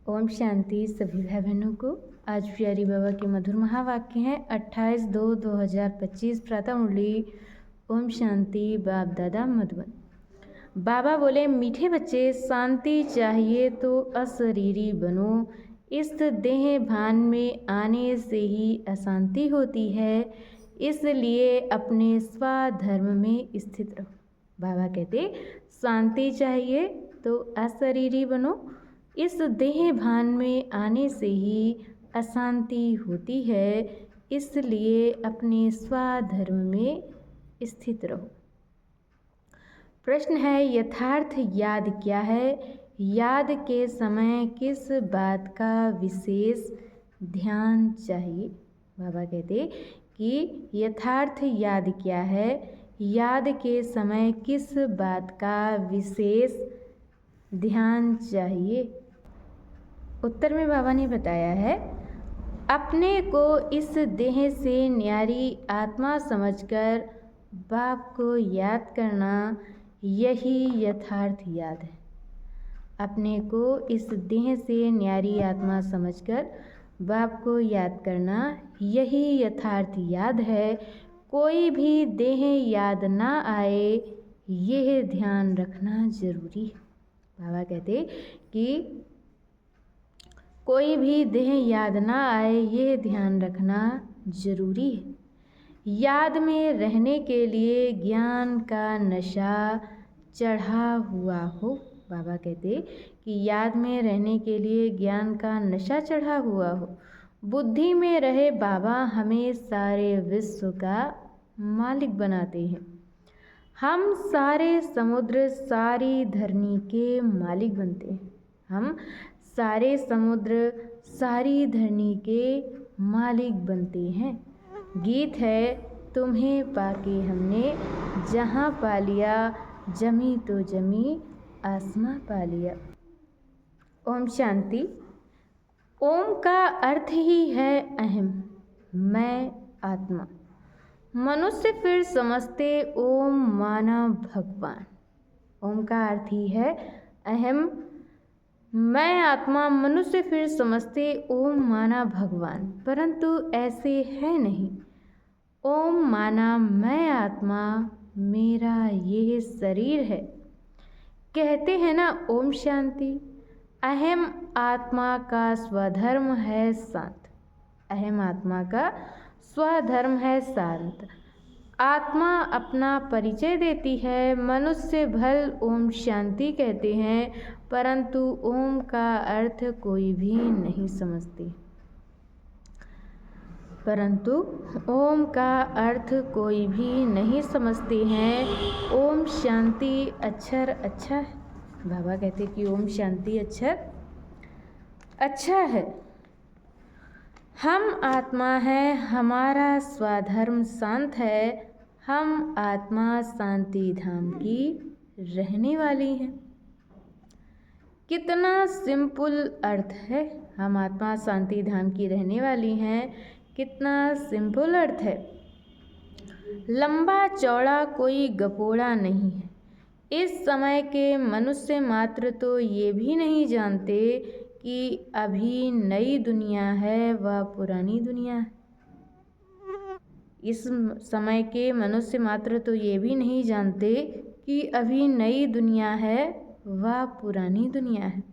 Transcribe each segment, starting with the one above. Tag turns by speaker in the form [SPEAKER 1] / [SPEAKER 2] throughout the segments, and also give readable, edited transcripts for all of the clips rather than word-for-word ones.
[SPEAKER 1] ओम शांति सभी भाई बहनों को। आज प्यारी बाबा के मधुर महावाक्य हैं 28/2/2025 प्रातः मुरली। ओम शांति बाप दादा मधुबन। बाबा बोले, मीठे बच्चे, शांति चाहिए तो अशरीरी बनो। इस देह भान में आने से ही अशांति होती है, इसलिए अपने स्वधर्म में स्थित रहो। बाबा कहते शांति चाहिए तो अशरीरी बनो। इस देह भान में आने से ही अशांति होती है, इसलिए अपने स्वधर्म में स्थित रहो। प्रश्न है, यथार्थ याद क्या है? याद के समय किस बात का विशेष ध्यान चाहिए? बाबा कहते कि यथार्थ याद क्या है? याद के समय किस बात का विशेष ध्यान चाहिए? उत्तर में बाबा ने बताया है, अपने को इस देह से न्यारी आत्मा समझकर बाप को याद करना, यही यथार्थ याद है। अपने को इस देह से न्यारी आत्मा समझकर बाप को याद करना, यही यथार्थ याद है। कोई भी देह याद ना आए, यह ध्यान रखना जरूरी है। बाबा कहते कि कोई भी देह याद ना आए, यह ध्यान रखना जरूरी है। याद में रहने के लिए ज्ञान का नशा चढ़ा हुआ हो। बाबा कहते कि याद में रहने के लिए ज्ञान का नशा चढ़ा हुआ हो। बुद्धि में रहे बाबा हमें सारे विश्व का मालिक बनाते हैं। हम सारे समुद्र, सारी धरनी के मालिक बनते हैं। हम सारे समुद्र, सारी धरनी के मालिक बनते हैं। गीत है, तुम्हें पाके हमने जहाँ पा लिया, जमी तो जमी आसमां पा लिया। ओम शांति। ओम का अर्थ ही है अहम, मैं आत्मा। मनुष्य फिर समझते ओम माना भगवान। ओम का अर्थ ही है अहम, मैं आत्मा। मनुष्य फिर समझते ओम माना भगवान, परंतु ऐसे है नहीं। ओम माना मैं आत्मा, मेरा ये शरीर है। कहते हैं ना ओम शांति। अहम आत्मा का स्वधर्म है शांत। अहम आत्मा का स्वधर्म है शांत। आत्मा अपना परिचय देती है। मनुष्य भल ओम शांति कहते हैं, परंतु ओम का अर्थ कोई भी नहीं समझते। परंतु ओम का अर्थ कोई भी नहीं समझते हैं। ओम शांति अक्षर अच्छा है। बाबा कहते कि ओम शांति अक्षर अच्छा है। हम आत्मा है, हमारा स्वधर्म शांत है। हम आत्मा शांति धाम की रहने वाली हैं। कितना सिंपल अर्थ है। हम आत्मा शांति धाम की रहने वाली हैं। कितना सिंपल अर्थ है। लंबा चौड़ा कोई गपोड़ा नहीं है। इस समय के मनुष्य मात्र तो ये भी नहीं जानते कि अभी नई दुनिया है व पुरानी दुनिया है। इस समय के मनुष्य मात्र तो ये भी नहीं जानते कि अभी नई दुनिया है व पुरानी दुनिया है।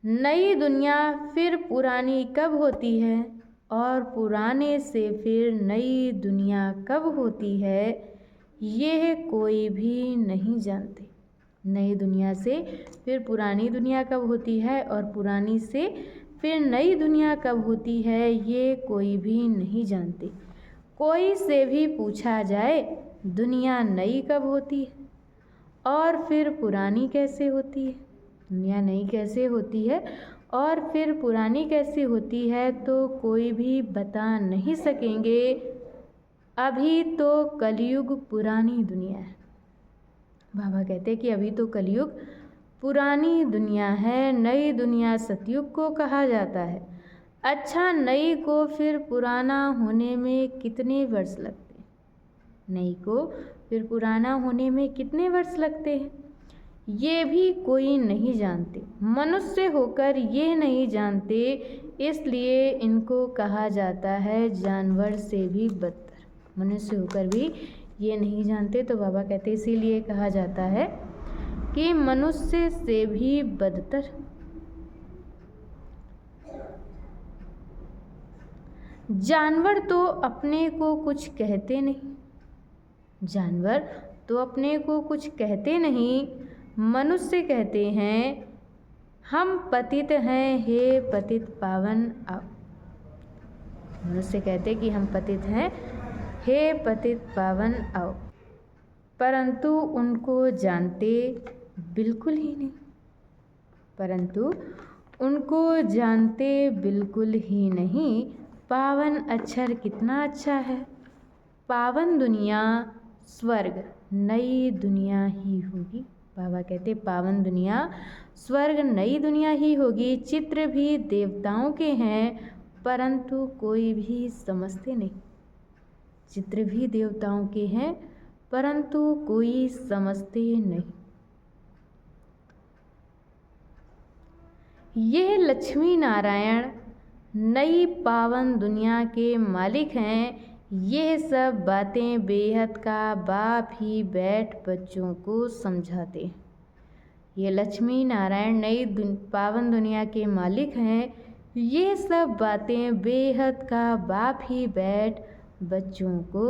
[SPEAKER 1] नई दुनिया फिर पुरानी कब होती है और पुराने से फिर नई दुनिया कब होती है, यह कोई भी नहीं जानते। नई दुनिया से फिर पुरानी दुनिया कब होती है और पुरानी से फिर नई दुनिया कब होती है, ये कोई भी नहीं जानते। कोई से भी पूछा जाए दुनिया नई कब होती है और फिर पुरानी कैसे होती है, दुनिया नई कैसे होती है और फिर पुरानी कैसे होती है, तो कोई भी बता नहीं सकेंगे। अभी तो कलयुग पुरानी दुनिया है। बाबा कहते हैं कि अभी तो कलयुग पुरानी दुनिया है। नई दुनिया सतयुग को कहा जाता है। अच्छा, नई को फिर पुराना होने में कितने वर्ष लगते हैं? नई को फिर पुराना होने में कितने वर्ष लगते हैं? ये भी कोई नहीं जानते। मनुष्य होकर ये नहीं जानते, इसलिए इनको कहा जाता है जानवर से भी बदतर। मनुष्य होकर भी ये नहीं जानते, तो बाबा कहते इसीलिए कहा जाता है कि मनुष्य से भी बदतर। जानवर तो अपने को कुछ कहते नहीं, जानवर तो अपने को कुछ कहते नहीं, मनुष्य कहते हैं हम पतित हैं, हे पतित पावन आओ। मनुष्य कहते कि हम पतित हैं, हे पतित पावन आओ, परंतु उनको जानते बिल्कुल ही नहीं, परंतु उनको जानते बिल्कुल ही नहीं। पावन अक्षर कितना अच्छा है। पावन दुनिया स्वर्ग नई दुनिया ही होगी। बाबा कहते पावन दुनिया स्वर्ग नई दुनिया ही होगी। चित्र भी देवताओं के हैं, परंतु कोई भी समझते नहीं। चित्र भी देवताओं के हैं, परंतु कोई समझते नहीं। यह लक्ष्मी नारायण नई पावन दुनिया के मालिक हैं। यह सब बातें बेहद का बाप ही बैठ बच्चों को समझाते हैं। ये लक्ष्मी नारायण नई पावन दुनिया के मालिक हैं। ये सब बातें बेहद का बाप ही बैठ बच्चों को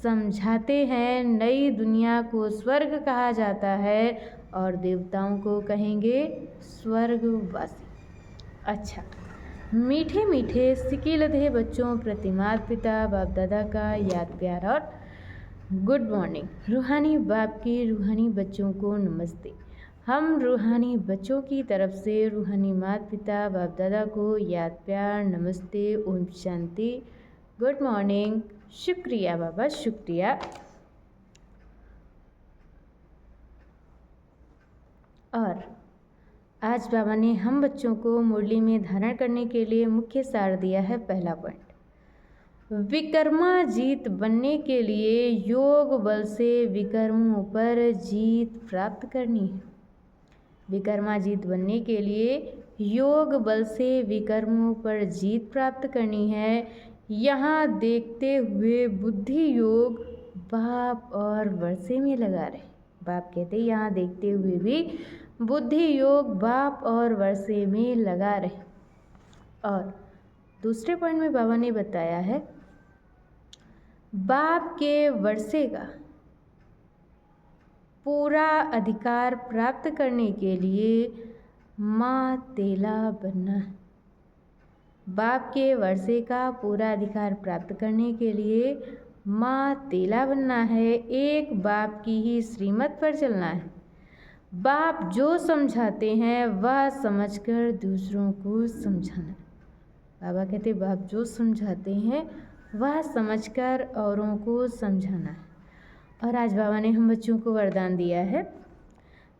[SPEAKER 1] समझाते हैं। नई दुनिया को स्वर्ग कहा जाता है और देवताओं को कहेंगे स्वर्गवासी। अच्छा, मीठे मीठे सिकिलधे बच्चों प्रति माता पिता बाप दादा का याद प्यार और गुड मॉर्निंग। रूहानी बाप के रूहानी बच्चों को नमस्ते। हम रूहानी बच्चों की तरफ से रूहानी माता पिता बाप दादा को याद प्यार नमस्ते, ओम शांति, गुड मॉर्निंग। शुक्रिया बाबा, शुक्रिया। और आज बाबा ने हम बच्चों को मुरली में धारण करने के लिए मुख्य सार दिया है। पहला पॉइंट, विकर्माजीत बनने के लिए योग बल से विकर्मों पर जीत प्राप्त करनी है। विकर्माजीत बनने के लिए योग बल से विकर्मों पर जीत प्राप्त करनी है। यहाँ देखते हुए बुद्धि योग बाप और वर्षे में लगा रहे। बाप कहते यहाँ देखते हुए भी बुद्धि योग बाप और वर्षे में लगा रहे। और दूसरे पॉइंट में बाबा ने बताया है बाप के वर्षे का पूरा अधिकार प्राप्त करने के लिए माँ तेला बनना है। बाप के वर्षे का पूरा अधिकार प्राप्त करने के लिए माँ तेला बनना है। एक बाप की ही श्रीमत पर चलना है। बाप जो समझाते हैं वह समझकर दूसरों को समझाना। बाबा कहते बाप जो समझाते हैं वह समझकर औरों को समझाना है। और आज बाबा ने हम बच्चों को वरदान दिया है,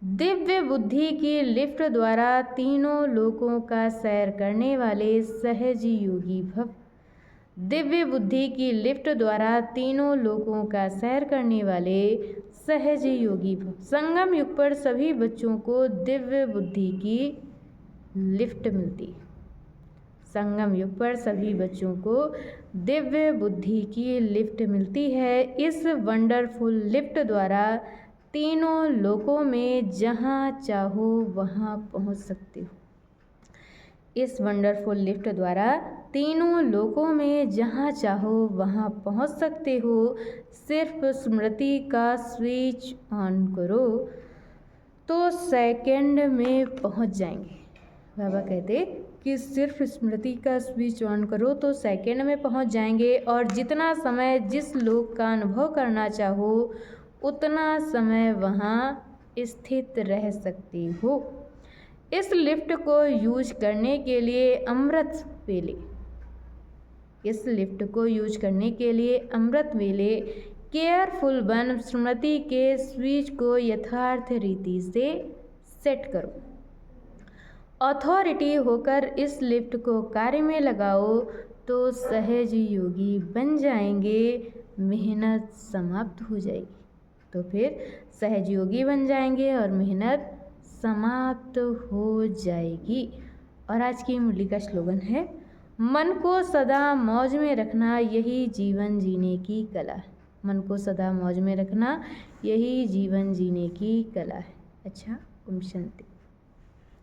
[SPEAKER 1] दिव्य बुद्धि की लिफ्ट द्वारा तीनों लोकों का सैर करने वाले सहज योगी भव। दिव्य बुद्धि की लिफ्ट द्वारा तीनों लोकों का सैर करने वाले सहज योगी भव। संगम युग पर सभी बच्चों को दिव्य बुद्धि की लिफ्ट मिलती है। संगम युग पर सभी बच्चों को दिव्य बुद्धि की लिफ्ट मिलती है। इस वंडरफुल लिफ्ट द्वारा तीनों लोकों में जहाँ चाहो वहाँ पहुँच सकते हो। इस वंडरफुल लिफ्ट द्वारा तीनों लोकों में जहाँ चाहो वहाँ पहुँच सकते हो। सिर्फ स्मृति का स्विच ऑन करो तो सेकंड में पहुँच जाएंगे। बाबा कहते कि सिर्फ स्मृति का स्विच ऑन करो तो सेकंड में पहुँच जाएंगे। और जितना समय जिस लोक का अनुभव करना चाहो उतना समय वहाँ स्थित रह सकती हो। इस लिफ्ट को यूज करने के लिए अमृत वेले, इस लिफ्ट को यूज करने के लिए अमृत वेले केयरफुल बन स्मृति के स्विच को यथार्थ रीति से सेट करो। अथॉरिटी होकर इस लिफ्ट को कार्य में लगाओ तो सहज योगी बन जाएंगे। मेहनत समाप्त हो जाएगी। तो फिर सहयोगी बन जाएंगे और मेहनत समाप्त हो जाएगी। और आज की मुरली का स्लोगन है, मन को सदा मौज में रखना यही जीवन जीने की कला। मन को सदा मौज में रखना यही जीवन जीने की कला है। अच्छा, ओम शांति।